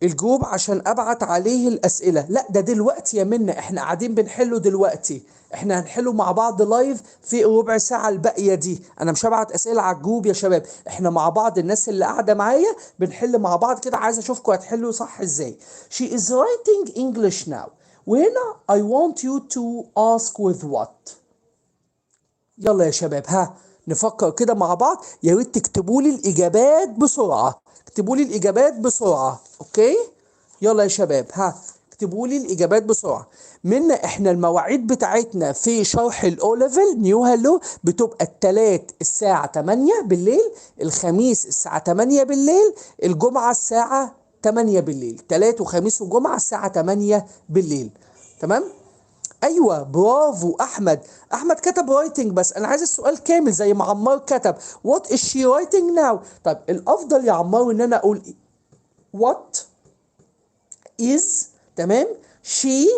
الجروب عشان ابعت عليه الاسئله، لا ده دلوقتي يا منى، احنا قاعدين بنحله دلوقتي، احنا هنحله مع بعض لايف في ربع ساعه الباقيه دي. انا مش هبعت اسئله على الجروب يا شباب، احنا مع بعض الناس اللي قاعده معايا بنحل مع بعض كده. عايز اشوفكم هتحلوا صح ازاي. she is writing English now. وهنا I want you to ask with what. يلا يا شباب ها نفكر كده مع بعض. يا ريت تكتبوا لي الاجابات بسرعه، اكتبوا لي الاجابات بسرعه. اوكي يلا يا شباب ها اكتبوا لي الاجابات بسرعه. منا احنا المواعيد بتاعتنا في شرح الاو ليفل نيو هالو بتبقى التلات الساعه 8 بالليل، الخميس الساعه 8 بالليل، الجمعه الساعه 8 بالليل. تلات وخميس وجمعه الساعه 8 بالليل. تمام. ايوه برافو احمد. احمد كتب رايتنج بس انا عايز السؤال كامل زي ما عمار كتب وات از شي رايتنج ناو. طيب الافضل يا عمار ان انا اقول وات از، تمام، شي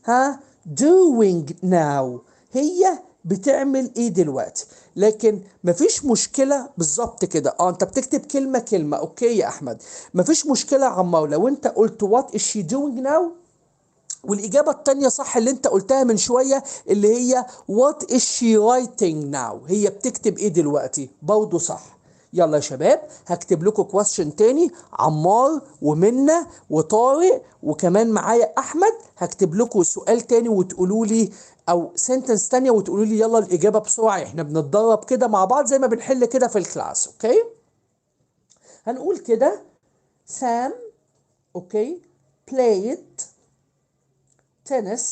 ها doing now، هي بتعمل ايه دلوقتي. لكن مفيش مشكله بالظبط كده. انت بتكتب كلمه كلمه. اوكي يا احمد مفيش مشكله يا عمار لو انت قلت وات از شي doing now، والإجابة التانية صح اللي انت قلتها من شوية اللي هي what is she writing now، هي بتكتب ايه دلوقتي، برضه صح. يلا يا شباب هكتب لكم كويستشن تاني، عمار ومنى وطارق وكمان معايا احمد، هكتب لكم سؤال تاني وتقولوا لي، او سنتنس تانية وتقولوا لي يلا الاجابة بسرعة. احنا بنتدرب كده مع بعض زي ما بنحل كده في الكلاس. اوكي هنقول كده سام اوكي played tennis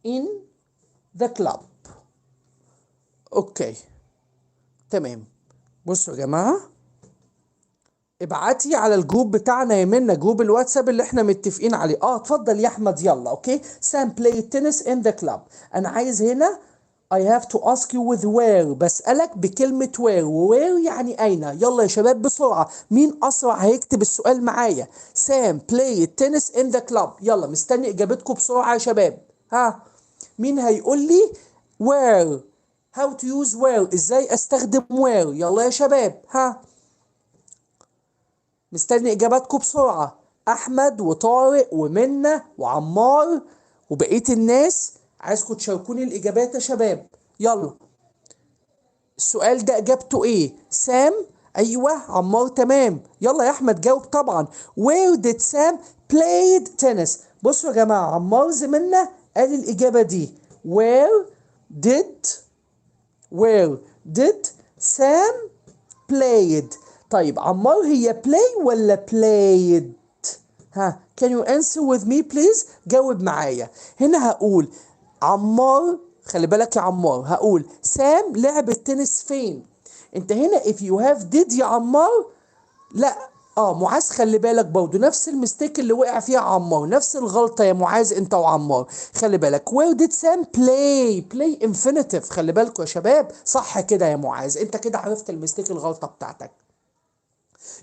in the club. اوكي تمام. بصوا يا جماعة، ابعتي على الجروب بتاعنا يا منى، جروب الواتساب اللي احنا متفقين عليه. اتفضل يا احمد، يلا. اوكي. سام play tennis in the club. انا عايز هنا I have to ask you with where. بسألك بكلمة where. where يعني أين. يلا يا شباب بسرعة، مين أسرع هيكتب السؤال معايا؟ سام play tennis in the club. يلا مستني إجابتكم بسرعة يا شباب. ها، مين هيقول لي where؟ how to use where، إزاي أستخدم where؟ يلا يا شباب، ها، مستني اجاباتكم بسرعه. احمد وطارق ومنى وعمار وبقيه الناس، عايزكم تشاركوني الاجابات يا شباب. يلا، السؤال ده اجابته ايه؟ سام؟ ايوه. عمار؟ تمام. يلا يا احمد جاوب طبعا. where did Sam played tennis؟ بصوا يا جماعه، عمار زميلنا قال الاجابه دي. where did where did Sam played. طيب عمار، هي play ولا played؟ ها، can you answer with me please؟ جاوب معايا. هنا هقول عمار، خلي بالك يا عمار، هقول سام لعب التنس فين؟ انت هنا if you have did يا عمار، لا. معاذ خلي بالك برضه نفس المستيك اللي وقع فيها عمار، نفس الغلطة يا معاذ انت وعمار. خلي بالك where did Sam play infinitive. خلي بالكوا يا شباب، صح كده يا معاذ، انت كده عرفت المستيك الغلطة بتاعتك.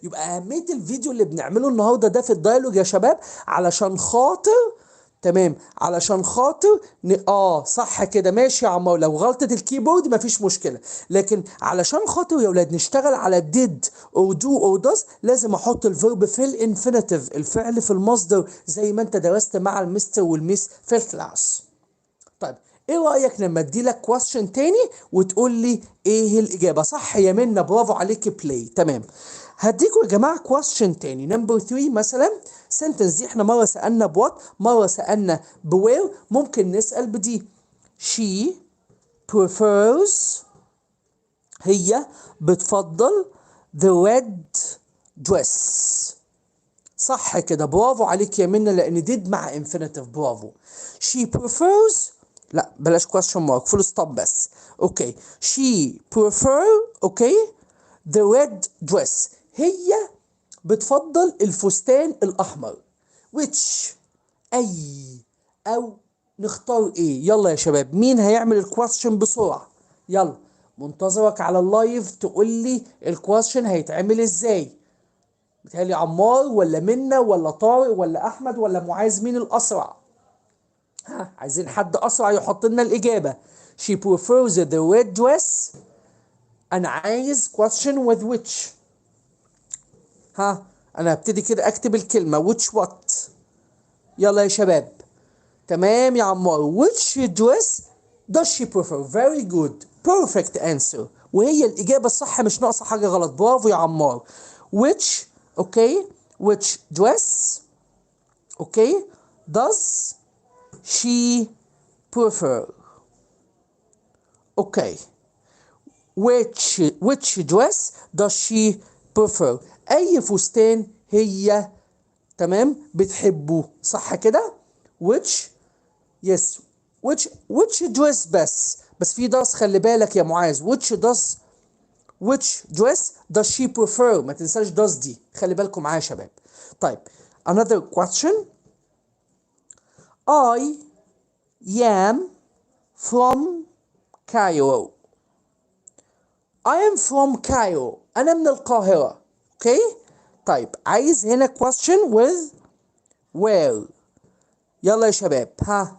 يبقى أهمية الفيديو اللي بنعمله النهارده ده في الديالوج يا شباب، علشان خاطر، تمام، علشان خاطر صح كده، ماشي يا عمار، لو غلطة الكيبورد مفيش مشكلة، لكن علشان خاطر يا ولاد نشتغل على did or do or does، لازم احط الفيرب في الانفينيتيف، الفعل في المصدر، زي ما انت درست مع المستر والميس في الكلاس. طيب ايه رأيك لما اديلك كويستشن تاني وتقول لي ايه الإجابة؟ صح يا منى، برافو عليك، بلاي. تمام. هديكوا يا جماعة كويستشن تاني، نمبر 3 مثلا. سنتنس دي احنا مرة سألنا بوات، مرة سألنا بوير، ممكن نسأل بدي. she prefers، هي بتفضل the red dress. صح كده، برافو عليك يا منى، لان did مع infinitive، برافو. she prefers، لا بلاش question mark، full stop بس. اوكي. she prefer، اوكي، the red dress، هي بتفضل الفستان الاحمر. which، اي، او نختار ايه؟ يلا يا شباب، مين هيعمل الكويستشن بسرعه؟ يلا، منتظرك على اللايف تقول لي الكويستشن هيتعمل ازاي. بتهيألي عمار ولا منى ولا طارق ولا احمد ولا معاذ، مين الاسرع؟ ها، عايزين حد اسرع يحط لنا الاجابه. she prefers the red dress. انا عايز question with which. ها، انا هبتدي كده اكتب الكلمه which what. يلا يا شباب. تمام يا عمار. which dress does she prefer؟ very good perfect answer، وهي الاجابه الصح، مش ناقصه حاجه غلط، برافو يا عمار. which، اوكي، which dress، okay, does she prefer؟ okay. which dress does she prefer؟ اي فستان هي، تمام، بتحبه، صح كده. which، yes، which dress، بس في does، خلي بالك يا معاذ. which dress does she prefer؟ ما تنساش does دي، خلي بالكم معايا يا شباب. طيب another question. I am from Cairo. I am from Cairo. أنا من القاهرة. أوكي؟ طيب عايز هنا question with where. يلا يا شباب، ها.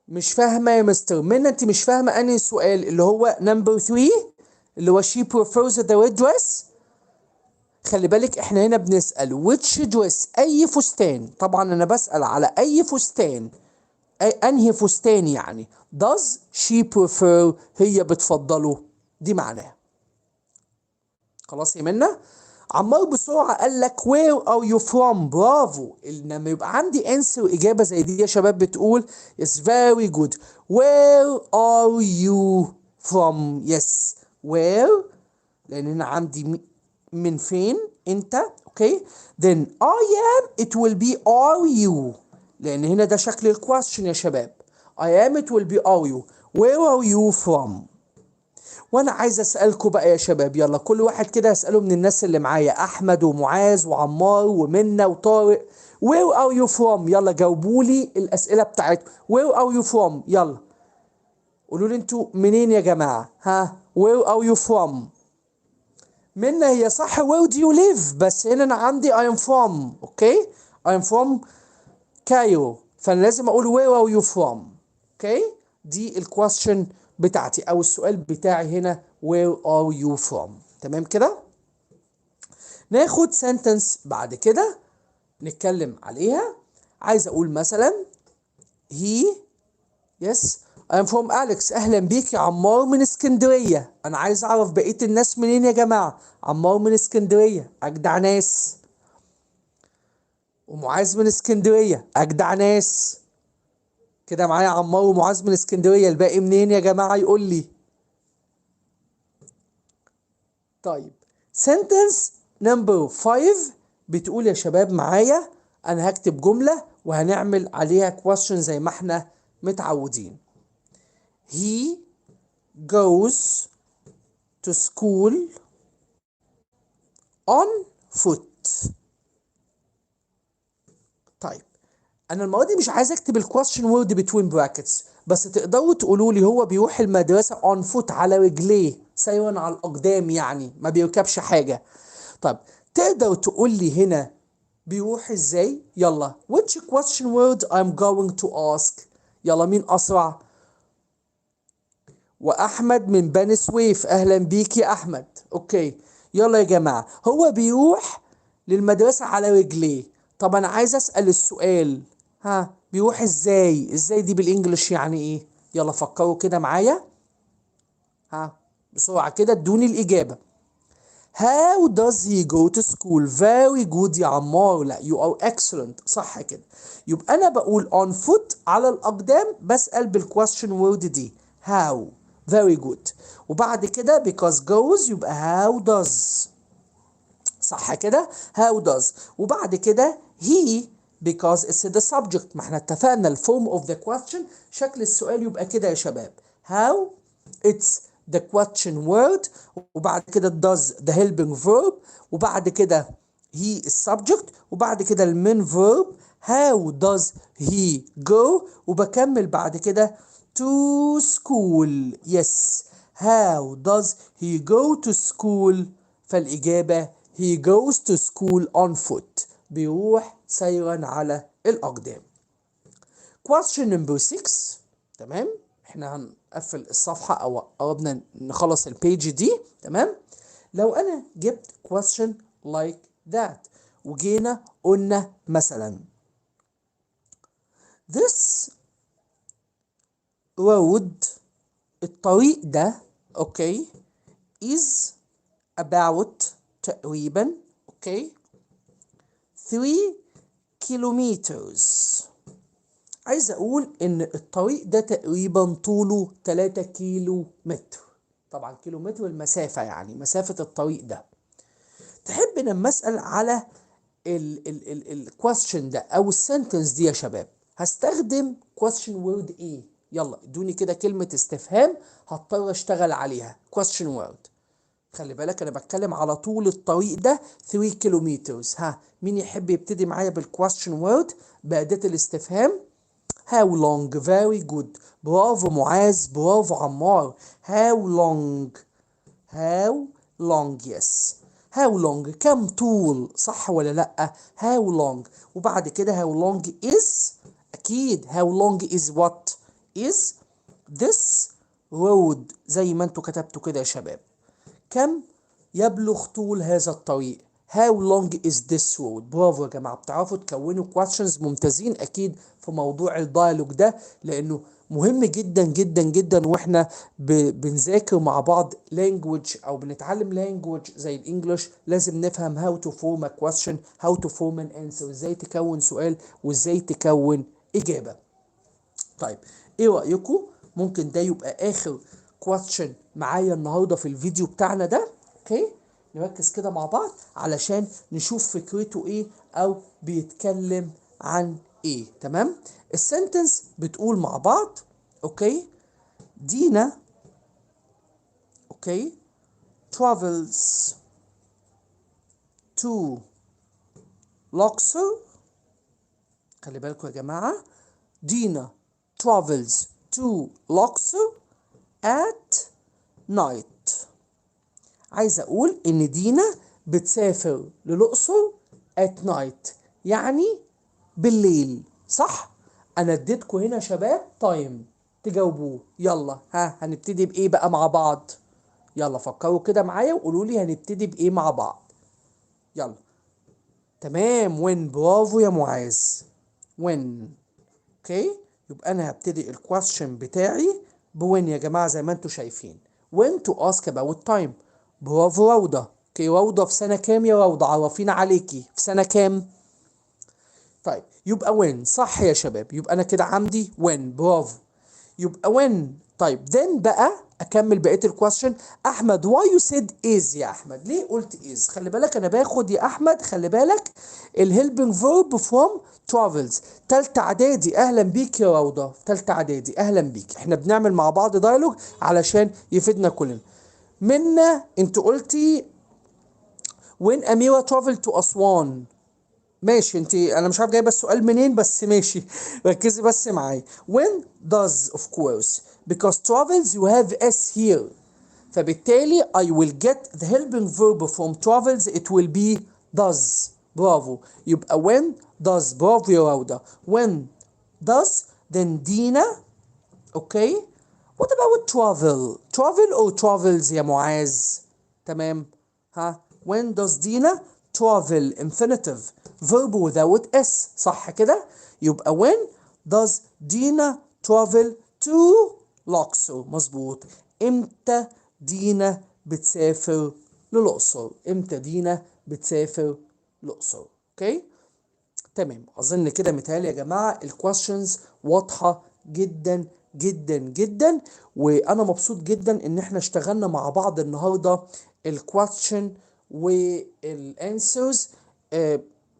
مش فاهمة يا مستر منى، أنت مش فاهمة أنهي سؤال اللي هو نمبر 3 اللي هو she prefers the red dress؟ خلي بالك احنا هنا بنسأل which dress، أي فستان، طبعا أنا بسأل على أي فستان، انهي فستان يعني. does she prefer، هي بتفضله، دي معناها. خلاص يا منى. عمار بسرعة قال لك where are you from؟ برافو. لما يبقى عندي answer إجابة زي دي يا شباب بتقول yes very good. where are you from؟ yes where، لأن هنا عندي من فين أنت، أوكي. then I am it will be are you، لأن هنا ده شكل الكويستشن يا شباب. I am it will be are you. where are you from؟ وانا عايز اسالكم بقى يا شباب، يلا كل واحد كده اساله من الناس اللي معايا، احمد ومعاذ وعمار ومنى وطارق. Where are you from؟ يلا جاوبوا لي الاسئله بتاعتكم. Where are you from؟ يلا قولوا لي انتوا منين يا جماعه. ها Where are you from؟ منى هي صح where do you live، بس هنا انا عندي I am from. اوكي I am from كايرو، فانا لازم اقول where are you from. اوكي دي الكويستشن بتاعتي او السؤال بتاعي هنا where are you from. تمام كده. ناخد sentence بعد كده نتكلم عليها. عايز اقول مثلا he yes I am from Alex. اهلا بيك يا عمار من اسكندريه. انا عايز اعرف بقيه الناس منين يا جماعه. عمار من اسكندريه اجدع ناس، ومعاذ من اسكندريه اجدع ناس. كده معايا عمار ومعاذ من اسكندريه، الباقي منين يا جماعه يقول لي. طيب sentence number 5 بتقول يا شباب معايا، انا هكتب جمله وهنعمل عليها question زي ما احنا متعودين. he goes to school on foot. طيب انا المره دي مش عايز اكتب الكويستشن وورد بتوين براكتس، بس تقدروا تقولوا لي هو بيروح المدرسه اون فوت على رجليه، سيرا على الاقدام، يعني ما بيركبش حاجه. طب تقدر تقول لي هنا بيروح ازاي؟ يلا which question word I'm going to ask. يلا مين اسرع؟ واحمد من بني سويف، اهلا بيك يا احمد. اوكي يلا يا جماعه، هو بيروح للمدرسه على رجليه. طب انا عايز اسال السؤال، ها بيروح ازاي؟ ازاي دي بالانجلش يعني ايه؟ يلا فكروا كده معايا، ها بسرعه كده ادوني الاجابه. How does he go to school؟ Very good يا عمار، لا you are excellent، صح كده. يبقى أنا بقول on foot على الأقدام، بسأل بالquestion word دي how. very good. وبعد كده because goes يبقى how does، صح كده how does. وبعد كده he because it's the subject، ما احنا اتفقنا الفورم of the question شكل السؤال يبقى كده يا شباب how it's the question word، وبعد كده does the helping verb، وبعد كده he is subject، وبعد كده المين verb how does he go، وبكمل بعد كده to school. yes how does he go to school؟ فالإجابة he goes to school on foot، بيروح سيرا على الأقدام. question number 6. تمام احنا هنقفل الصفحة أو قربنا نخلص البيج دي. تمام لو أنا جبت question like that وجينا قلنا مثلا this road، الطريق ده اوكي is about تقريبا اوكي 3 kilometers. عايز اقول ان الطريق ده تقريبا طوله 3 كيلو متر. طبعا كيلو متر المسافة، يعني مسافة الطريق ده. تحب لما اسأل على الكويستشن ده او السنتنس دي يا شباب هستخدم question word ايه؟ يلا ادوني كده كلمة استفهام هضطر اشتغل عليها. question word، خلي بالك انا بتكلم على طول الطريق ده 3 كيلومترز. ها مين يحب يبتدي معايا بالكويستشن وورد بأداة الاستفهام؟ how long. very good، برافو معاذ، برافو عمار. how long how long yes how long كم طول، صح ولا لأ؟ how long. وبعد كده how long is، أكيد how long is what is this road، زي ما انتوا كتبتوا كده يا شباب. كم يبلغ طول هذا الطريق؟ How long is this road؟ برافو يا جماعة، بتعرفوا تكونوا questions ممتازين أكيد في موضوع الديالوج ده، لأنه مهم جدا جدا جدا واحنا بنذاكر مع بعض language أو بنتعلم language زي الإنجليش. لازم نفهم how to form a question، how to form an answer، ازاي تكون سؤال وازاي تكون إجابة. طيب ايه رأيكم ممكن ده يبقى اخر question معايا النهارده في الفيديو بتاعنا ده؟ اوكي نركز كده مع بعض علشان نشوف فكرته ايه او بيتكلم عن ايه. تمام السنتنس بتقول مع بعض اوكي دينا اوكي travels to Luxor. خلي بالكم يا جماعة، دينا travels to Luxor at night. عايز اقول ان دينا بتسافر للأقصر at night، يعني بالليل، صح؟ انا اديتكم هنا يا شباب تايم تجاوبوه. يلا ها، هنبتدي بايه بقى مع بعض؟ يلا فكروا كده معايا وقولوا لي هنبتدي بايه مع بعض. يلا. تمام، وين، برافو يا معاذ. وين. اوكي، يبقى انا هبتدي الكويستشن بتاعي بوين يا جماعه زي ما انتم شايفين. وين تو اسك اباوت تايم. برافو روضه. اوكي، روضه في سنه كام يا روضه؟ عرفينا عليكي في سنه كام. طيب يبقى وين صح يا شباب، يبقى انا كده عندي وين، برافو. يبقى وين. طيب then بقى اكمل بقيه الكويستشن. احمد why you said is يا احمد، ليه قلت is؟ خلي بالك انا باخد يا احمد، خلي بالك الهيلبنج فيرب from travels. تالتة اعدادي، اهلا بيك يا روضه، تالتة اعدادي اهلا بيك. احنا بنعمل مع بعض دايلوج علشان يفيدنا كلنا. منا انت قلتي when اميره travel to اسوان. ماشي، انت انا مش عارف جايبه السؤال منين، بس ماشي ركزي بس معايا. when does of course because travels you have s here، فبالتالي I will get the helping verb from travels it will be does. برافو. يبقى when does، برافو يا روضة. when does then دينا. اوكي what about travel or travels يا معاذ؟ تمام. ها when does دينا travel infinitive verb without s، صح كده؟ يبقى when does دينا travel to الأقصر. مظبوط. امتى دينا بتسافر للأقصر؟ امتى دينا بتسافر الأقصر؟ اوكي تمام. اظن كده متهيألي يا جماعه الكويشنز واضحه جدا جدا جدا، وانا مبسوط جدا ان احنا اشتغلنا مع بعض النهارده الكويشن والانسرز.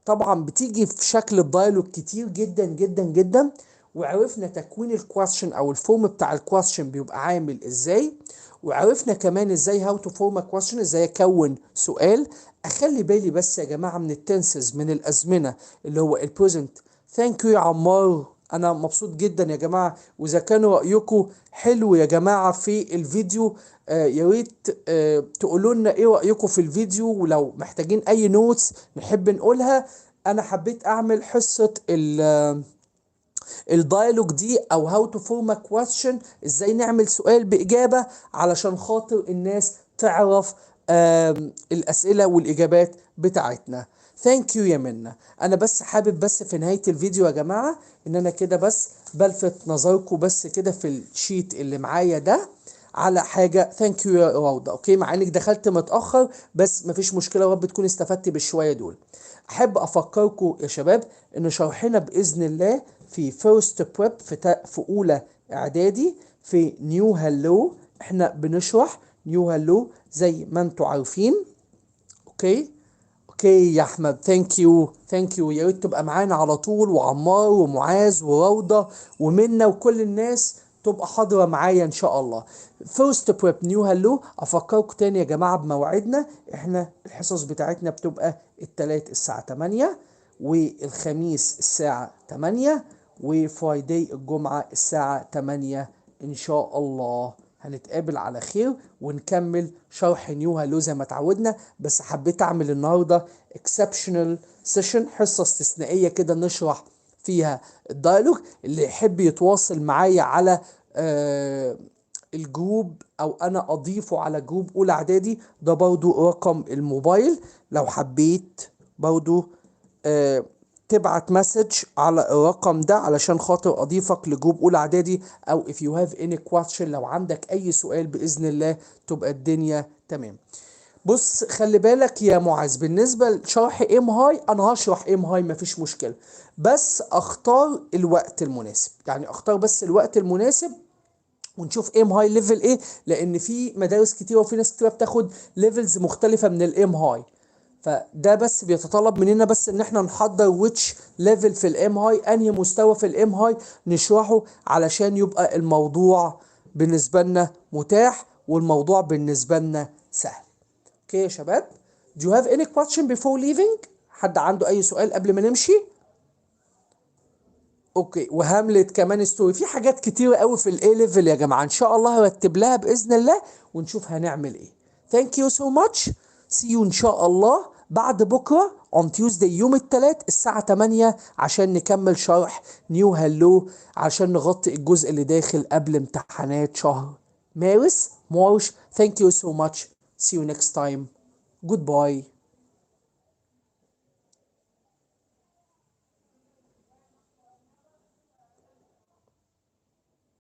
طبعا بتيجي في شكل الدايلوج كتير جدا جدا جدا، وعرفنا تكوين الكويشن او الفورم بتاع الكويشن بيبقى عامل ازاي، وعرفنا كمان ازاي هاو تو فورم ا كويشن، ازاي اكون سؤال. اخلي بالي بس يا جماعه من التنسز، من الازمنه اللي هو البريزنت. ثانك يو يا عمار، انا مبسوط جدا يا جماعه. واذا كان رايكم حلو يا جماعه في الفيديو، يا ريت تقولوا لنا ايه رايكم في الفيديو، ولو محتاجين اي نوتس نحب نقولها. انا حبيت اعمل حصه الدايلوج دي او هاو تو فورم ا كويستشن، ازاي نعمل سؤال باجابه، علشان خاطر الناس تعرف الاسئله والاجابات بتاعتنا. ثانك يو يا منى. انا بس حابب بس في نهايه الفيديو يا جماعه ان انا كده بس بلفت نظركم بس كده في الشيت اللي معايا ده على حاجه. ثانك يو يا روضه. اوكي، مع انك دخلت متاخر بس مفيش مشكله، يا رب تكون استفدت بالشويه دول. احب افكركم يا شباب ان شرحنا باذن الله في فيرست بريب في اولى اعدادي في نيو هالو. احنا بنشرح نيو هالو زي ما انتم عارفين. اوكي اوكي يا احمد، ثانك يو ثانك يو. يا ريت تبقى معانا على طول، وعمار ومعاذ وروضه ومنى وكل الناس تبقى حاضره معايا ان شاء الله. فيرست بريب نيو هالو. افكركم تاني يا جماعه بمواعيدنا. احنا الحصص بتاعتنا بتبقى التلات الساعه 8، والخميس الساعه 8، وفرايداي الجمعه الساعه 8 ان شاء الله. هنتقابل على خير ونكمل شرح نيو هالو زي ما اتعودنا. بس حبيت اعمل النهارده اكسبشنال سيشن، حصه استثنائيه كده نشرح فيها الدايلوج. اللي يحب يتواصل معايا على الجروب او انا اضيفه على جروب اولى اعدادي، ده برضو رقم الموبايل. لو حبيت برضو تبعت مسج على الرقم ده علشان خاطر اضيفك لجروب اولى اعدادي، او if you have any question، لو عندك اي سؤال باذن الله تبقى الدنيا تمام. بص خلي بالك يا معاذ، بالنسبه لشرح ام هاي انا هشرح ام هاي مفيش مشكله، بس اختار الوقت المناسب، يعني اختار بس الوقت المناسب ونشوف ام هاي ليفل ايه، لان في مدارس كتيره وفي ناس كتيره بتاخد ليفلز مختلفه من الام هاي. فده بس بيتطلب مننا بس ان احنا نحضر ويتش ليفل في الام هاي، انهي مستوى في الام هاي نشرحه علشان يبقى الموضوع بالنسبه لنا متاح والموضوع بالنسبة لنا سهل. اوكي يا شباب. Do you have any question before leaving؟ حد عنده أي سؤال قبل ما نمشي؟ اوكي. وهاملت كمان ستوري. في حاجات كتيرة قوي في الاي ليفل يا جماعة، ان شاء الله هرتب لها بإذن الله ونشوف هنعمل ايه. Thank you so much. See you ان شاء الله بعد بكرة on Tuesday يوم الثلاث الساعة 8 عشان نكمل شرح نيو هالو، عشان نغطي الجزء اللي داخل قبل امتحانات شهر مارس. Thank you so much. See you next time. Goodbye.